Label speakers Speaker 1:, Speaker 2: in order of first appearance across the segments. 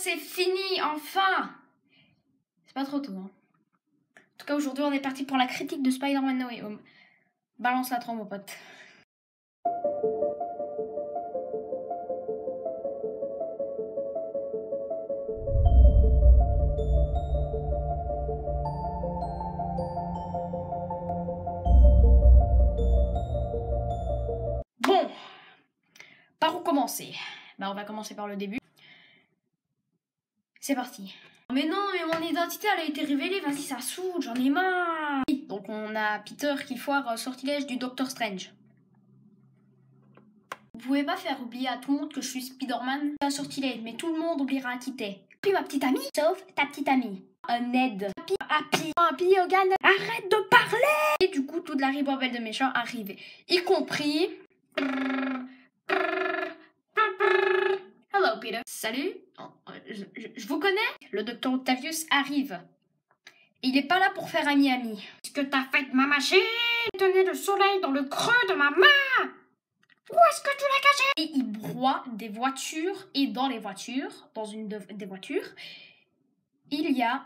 Speaker 1: c'est fini, enfin. C'est pas trop tôt, hein. En tout cas, aujourd'hui, on est parti pour la critique de Spider-Man No Way Home. Balance la trompe, mon pote. Bon, par où commencer? Bah, on va commencer par le début. C'est parti. Mais non, mais mon identité, elle a été révélée. Vas-y, ça saoule, j'en ai marre. Donc, on a Peter qui foire sortilège du Doctor Strange. Vous pouvez pas faire oublier à tout le monde que je suis Spider-Man. C'est un sortilège, mais tout le monde oubliera qui t'es. Puis ma petite amie, sauf ta petite amie. Ned. Happy Hogan, arrête de parler. Et du coup, toute la ribambelle de méchants arrive. Y compris... Hello, Peter. Salut. Je vous connais. Le docteur Octavius arrive. Il est pas là pour faire ami-ami. Qu'est-ce que t'as fait de ma machine? Tenez le soleil dans le creux de ma main. Où est-ce que tu l'as caché? Et il broie des voitures. Et dans les voitures, dans une des voitures, il y a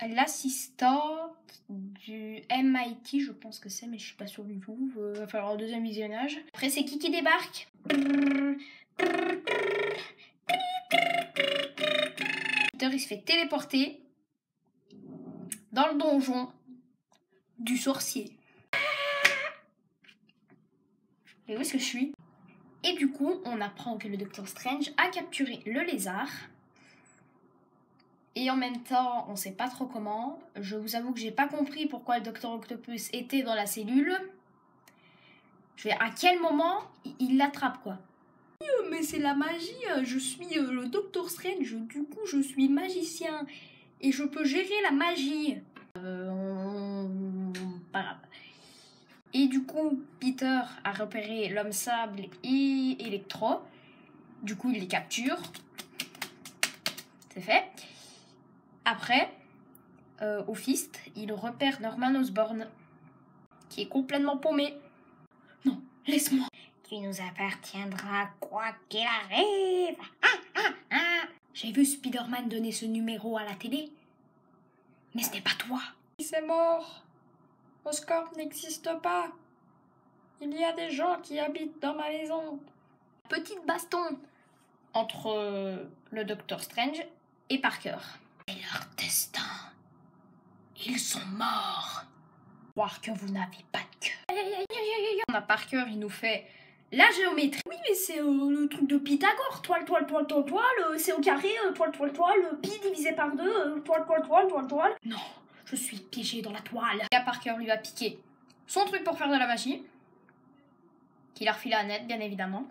Speaker 1: l'assistante du MIT, je pense que c'est, mais je suis pas sûre du tout. Il va falloir un deuxième visionnage. Après, c'est qui débarque? Peter, il se fait téléporter dans le donjon du sorcier. Et où est-ce que je suis? Et du coup, on apprend que le Docteur Strange a capturé le lézard. Et en même temps, on sait pas trop comment. Je vous avoue que j'ai pas compris pourquoi le Docteur Octopus était dans la cellule. À quel moment il l'attrape, quoi? Mais c'est la magie, je suis le Docteur Strange, du coup je suis magicien. Et je peux gérer la magie. Pas grave. Et du coup, Peter a repéré l'homme sable et Electro. Du coup, il les capture. C'est fait. Après, au Fist, il repère Norman Osborn, qui est complètement paumé. Non, laisse-moi. Tu nous appartiendras quoi qu'il arrive. J'ai vu Spider-Man donner ce numéro à la télé. Mais ce n'est pas toi. C'est mort. Oscorp n'existe pas. Il y a des gens qui habitent dans ma maison. Petite baston entre le Docteur Strange et Parker. Et leur destin. Ils sont morts. Voir que vous n'avez pas de cœur. On a Parker, il nous fait la géométrie. Oui, mais c'est le truc de Pythagore. Toile, c'est au carré, toile, pi divisé par 2, toile. Non, je suis piégée dans la toile. Et Parker lui a piqué son truc pour faire de la magie. Qu'il a refilé à Ned, bien évidemment.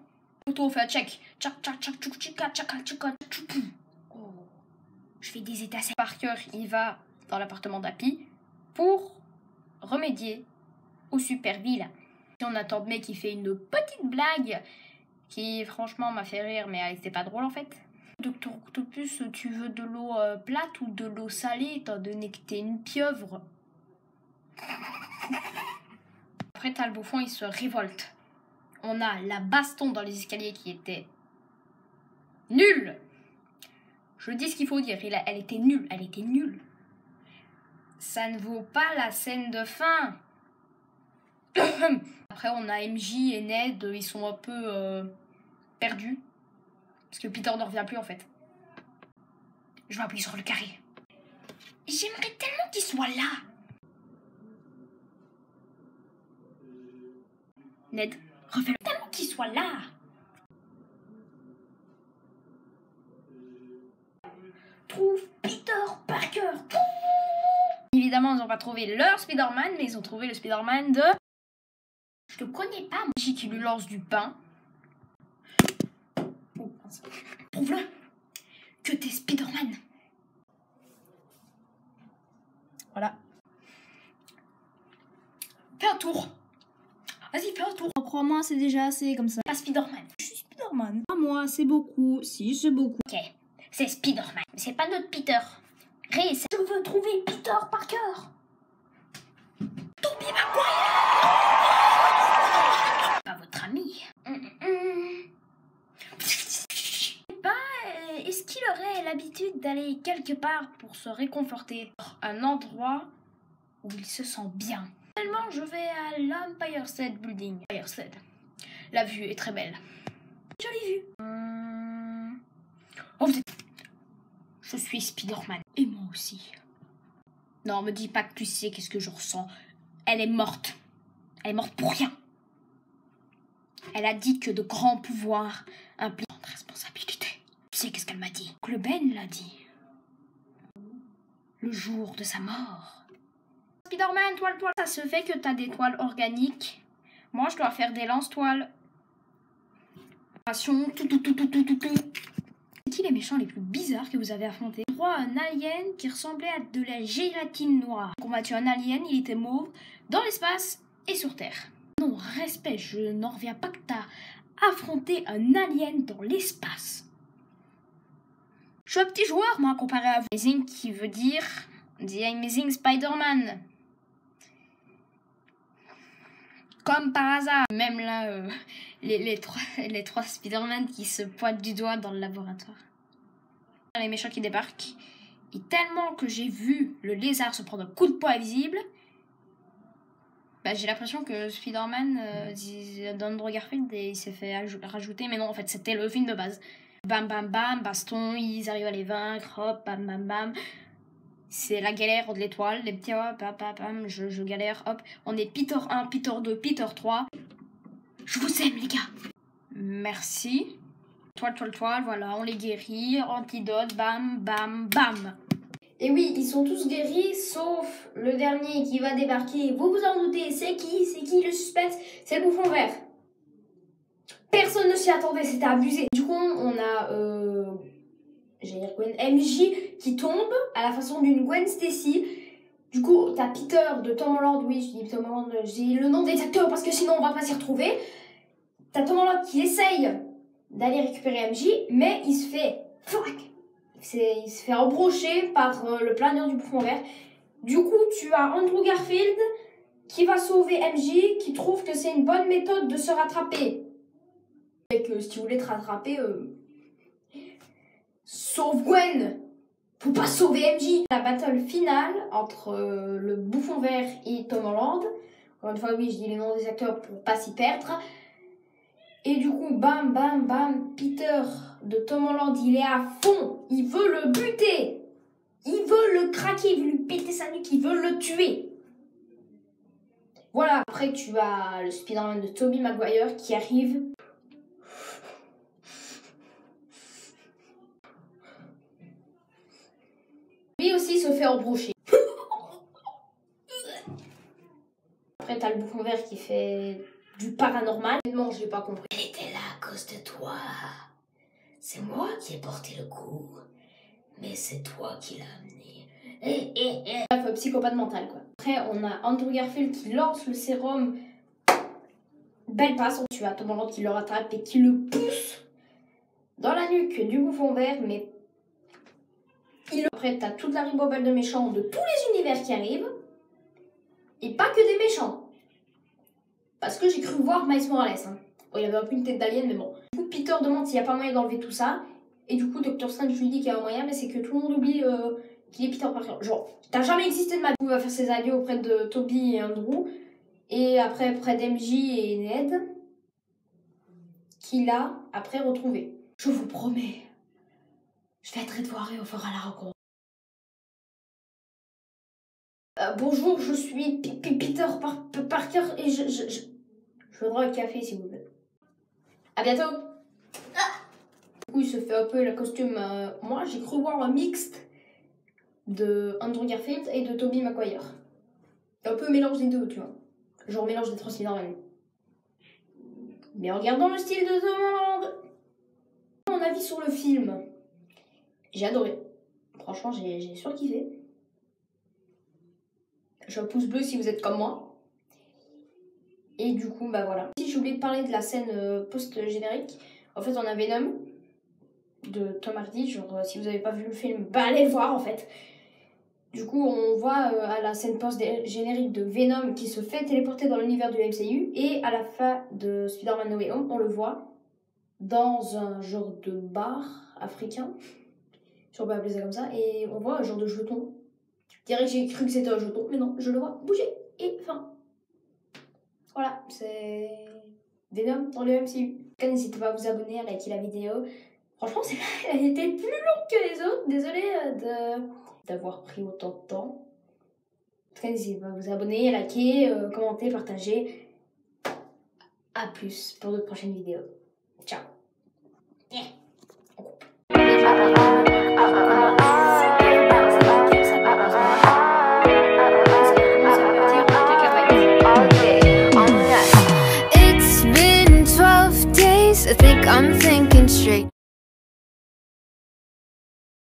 Speaker 1: Auto fait check. Oh, je fais des étincelles. Parker, il va dans l'appartement d'Happy pour remédier au super vilain. On attend mec qui fait une petite blague qui franchement m'a fait rire, mais elle était pas drôle en fait. Docteur Octopus, tu veux de l'eau plate ou de l'eau salée étant donné que t'es une pieuvre? Après t'as le bouffon, il se révolte. On a la baston dans les escaliers qui était nulle. Je dis ce qu'il faut dire, elle était nulle. Ça ne vaut pas la scène de fin. Après, on a MJ et Ned, ils sont un peu perdus. Parce que Peter ne revient plus, en fait. Je vais appuyer sur le carré. J'aimerais tellement qu'il soit là. Ned, refais-le. Tellement qu'il soit là. Trouve Peter Parker. Évidemment, ils n'ont pas trouvé leur Spider-Man, mais ils ont trouvé le Spider-Man de... Je te connais pas, Magie qui lui lance du pain. Oh, prouve-le que t'es Spider-Man. Voilà. Fais un tour. Vas-y, fais un tour.
Speaker 2: Crois-moi, c'est déjà assez comme ça.
Speaker 1: Pas Spider-Man.
Speaker 2: Je suis Spider-Man. Pas moi, c'est beaucoup. Si, c'est beaucoup.
Speaker 1: Ok, c'est Spider-Man. Mais c'est pas notre Peter. Rhys, je veux trouver Peter Parker. Tobey Maguire. Pas votre ami. Est-ce qu'il aurait aller quelque part pour se réconforter. Un endroit où il se sent bien. Finalement, je vais à l'Empire State Building. Empire State. La vue est très belle. Jolie vue. Oh, je suis Spider-Man. Et moi aussi. Non, me dis pas que tu sais qu'est-ce que je ressens. Elle est morte. Elle est morte pour rien. Elle a dit que de grands pouvoirs impliquent de responsabilité. Tu sais qu'est-ce qu'elle m'a dit? Que le Ben l'a dit. Le jour de sa mort. Spider-Man, toile. Ça se fait que t'as des toiles organiques. Moi, je dois faire des lance-toiles. Tout. C'est qui les méchants les plus bizarres que vous avez affrontés? Je crois un alien qui ressemblait à de la gélatine noire. On combattu un alien, il était mauve, dans l'espace et sur Terre. Non, respect, je n'en reviens pas que t'as affronté un alien dans l'espace. Je suis un petit joueur, moi, comparé à vous. Amazing qui veut dire The Amazing Spider-Man. Comme par hasard. Même là, les trois Spider-Man qui se pointent du doigt dans le laboratoire. Les méchants qui débarquent. Et tellement que j'ai vu le lézard se prendre un coup de poing invisible, bah, j'ai l'impression que Spider-Man d'Andrew Garfield il s'est fait rajouter. Mais non, en fait, c'était le film de base. Bam, bam, bam, baston, ils arrivent à les vaincre, hop, bam, bam, bam. C'est la galère de l'étoile, les petits hop, bam, bam, bam, je galère, hop. On est Peter 1, Peter 2, Peter 3. Je vous aime, les gars. Merci. Toile, voilà, on les guérit. Antidote, bam, bam, bam. Et oui, ils sont tous guéris, sauf le dernier qui va débarquer. Vous vous en doutez, c'est qui le suspense? C'est le bouffon vert. Personne ne s'y attendait, c'était abusé. Du coup, on a j'allais dire Gwen MJ qui tombe à la façon d'une Gwen Stacy. Du coup, t'as Peter de Tom Holland, oui, je dis Tom Holland, je dis le nom des acteurs parce que sinon on va pas s'y retrouver. T'as Tom Holland qui essaye d'aller récupérer MJ, mais il se fait il se fait embrocher par le planeur du bouffon vert. Du coup, tu as Andrew Garfield qui va sauver MJ, qui trouve que c'est une bonne méthode de se rattraper. Et que si tu voulais te rattraper, sauve Gwen, faut pas sauver MJ. La battle finale entre le bouffon vert et Tom Holland. Encore une fois, oui, je dis les noms des acteurs pour pas s'y perdre. Et du coup, bam, bam, bam, Peter de Tom Holland, il est à fond. Il veut le buter. Il veut le craquer, il veut lui péter sa nuque, il veut le tuer. Voilà, après tu as le Spider-Man de Tobey Maguire qui arrive. Lui aussi se fait embrocher. Après t'as le bouffon vert qui fait du paranormal. Non, je l'ai pas compris. Elle était là à cause de toi. C'est moi qui ai porté le coup. Mais c'est toi qui l'as amené. Bref, psychopathe mental quoi. Après on a Andrew Garfield qui lance le sérum. Belle passe. Tu as Tom Holland qui le rattrape et qui le pousse dans la nuque du bouffon vert. Mais après t'as toute la ribambelle de méchants de tous les univers qui arrivent. Et pas que des méchants. Parce que j'ai cru voir Miles Morales. Hein. Bon, il avait un peu une tête d'alien, mais bon. Du coup, Peter demande s'il n'y a pas moyen d'enlever tout ça. Et du coup, Dr. Strange lui dit qu'il y a un moyen, mais c'est que tout le monde oublie qu'il est Peter Parker. Genre, t'as jamais existé de ma vie. Il va faire ses adieux auprès de Toby et Andrew. Et après, près d'MJ et Ned. Qu'il a, après, retrouvé. Je vous promets, je vais être voir et on fera la rencontre. Bonjour, je suis Peter Parker et je voudrais un café s'il vous plaît. À bientôt. Du coup, il se fait un peu le costume. Moi, j'ai cru voir un mixte de Andrew Garfield et de Tobey Maguire. Un peu mélange des deux, tu vois. Genre mélange des trois Spider-Man. Mais regardons le style de Tom Holland. Mon avis sur le film. J'ai adoré. Franchement, j'ai surkiffé. Je un pouce bleu si vous êtes comme moi. Et du coup, bah voilà. Si j'ai oublié de parler de la scène post-générique, en fait, on a Venom de Tom Hardy. Genre, si vous n'avez pas vu le film, bah allez le voir en fait. Du coup, on voit à la scène post-générique de Venom qui se fait téléporter dans l'univers du MCU. Et à la fin de Spider-Man No Way Home, on le voit dans un genre de bar africain. si on peut appeler ça comme ça, et on voit un genre de jeton. Je dirais que j'ai cru que c'était un jeton, mais non, je le vois bouger. Et enfin, voilà, c'est Venom dans le MCU. En tout cas, n'hésitez pas à vous abonner, à liker la vidéo. Franchement, elle était plus longue que les autres. Désolée d'avoir pris autant de temps. En tout cas, n'hésitez pas à vous abonner, à liker, commenter, partager. À plus pour de prochaines vidéos. Ciao.